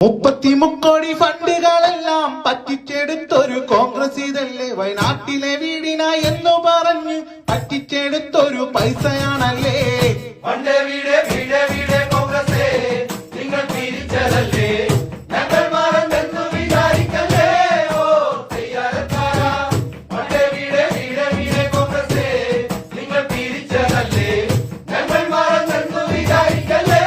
മുപ്പത്തിമുക്കോടി ഫണ്ടുകളെല്ലാം പറ്റിച്ചെടുത്തൊരു കോൺഗ്രസ് ഇതല്ലേ വയനാട്ടിലെ വീടിനായി എന്നു പറഞ്ഞു പറ്റിച്ചെടുത്തൊരു പൈസയാണല്ലേ പണ്ടേ വീട് വീട് വീട് കോൺഗ്രസേ നിങ്ങൾ തിരിച്ചതല്ലേ ഞങ്ങൾ മാറെന്നു വിചാരിക്കല്ലേ ഓ തയ്യാറക്കാരാ പണ്ടേ വീട് വീട് വീട് കോൺഗ്രസേ നിങ്ങൾ തിരിച്ചതല്ലേ ഞങ്ങൾ മാറെന്നു വിചാരിക്കല്ലേ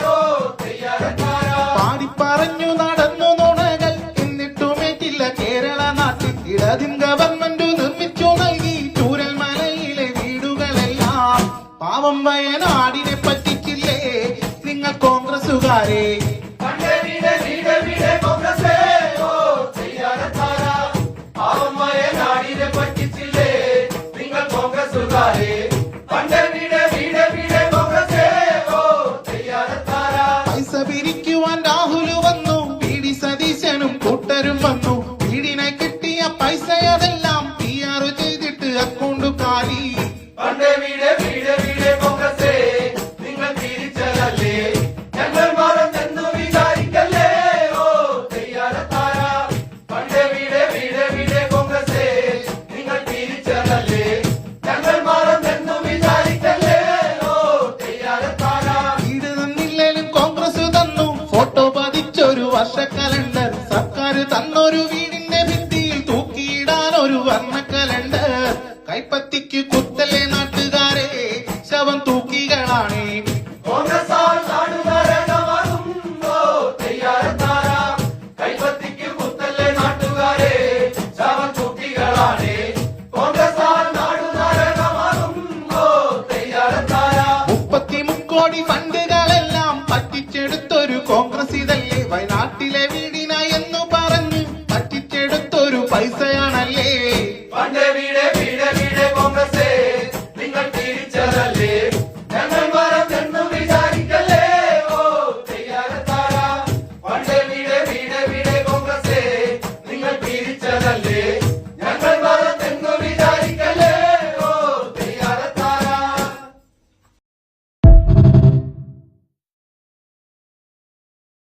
ഓ തയ്യാറക്കാരാ പാടിപ്പറഞ്ഞു നടന്നു നുണകൾ എന്നിട്ടുമേറ്റില്ല കേരള നാട്ടിൽ ഇടതിൻ ഗവൺമെന്റ് നിർമ്മിച്ചു നൽകി ചൂരൽമലയിലെ വീടുകളെല്ലാം പാവം വയനാടിനെ പറ്റിച്ചില്ലേ നിങ്ങൾ കോൺഗ്രസുകാരെ പണ്ടേ വീട് വീട് വീട് കോൺഗ്രസേ ഓ തയ്യാറക്കാരാ പാവം വയനാടിനെ പറ്റിച്ചില്ലേ നിങ്ങൾ കോൺഗ്രസുകാരെ പണ്ടേ വീട് വീട് വീട് കോൺഗ്രസേ ഓ തയ്യാറക്കാരാ പൈസ പിരിക്കുവാൻ രാഹുൽ വന്നു വി.ഡി. സതീശനും കൂട്ടരും വന്നു വീടിനെ കിട്ടിയ പൈസയതെല്ലാം PR ചെയ്തിട്ട് അക്കൗണ്ട് കാലി പണ്ടേ വീട് വീട് വീട് കോൺഗ്രസേ നിങ്ങൾ തിരിച്ചതല്ലേ ഞങ്ങൾ മാറെന്നു വിചാരിക്കല്ലേ ഓ തയ്യാറക്കാരാ പണ്ടേ വീട് വീട് വീട് കോൺഗ്രസേ നിങ്ങൾ തിരിച്ചതല്ലേ ഞങ്ങൾ മാറെന്നു വിചാരിക്കല്ലേ ഓ തയ്യാറക്കാരാ വീട് തന്നില്ലേലും കോൺഗ്രസ് തന്നു ഫോട്ടോ പതിച്ചൊരു വർഷ കലണ്ടർ സർക്കാർ തന്നൊരു വീടിന്റെ ഭിത്തിയിൽ തൂക്കിയിടാൻ ഒരു വർണ്ണ കലണ്ടർ കൈപ്പത്തിക്ക് കുത്തല്ലേ നാട്ടുകാരെ ശവം തൂക്കികളാണേ കോൺഗ്രസാൽ നാടുകാരണമാകും ഓ തയ്യാറക്കാരാ കൈപ്പത്തിക്ക് കുത്തല്ലേ നാട്ടുകാരെ ശവം തൂക്കികളാണ് കോൺഗ്രസാൽ നാടുകാരണമാകും ഓ തയ്യാറക്കാരാ 33 കോടി ഫണ്ടുകളെല്ലാം പറ്റിച്ചെടുത്തൊരു കോൺഗ്രസ് ഇതല്ലേ വയനാട്ടിലെ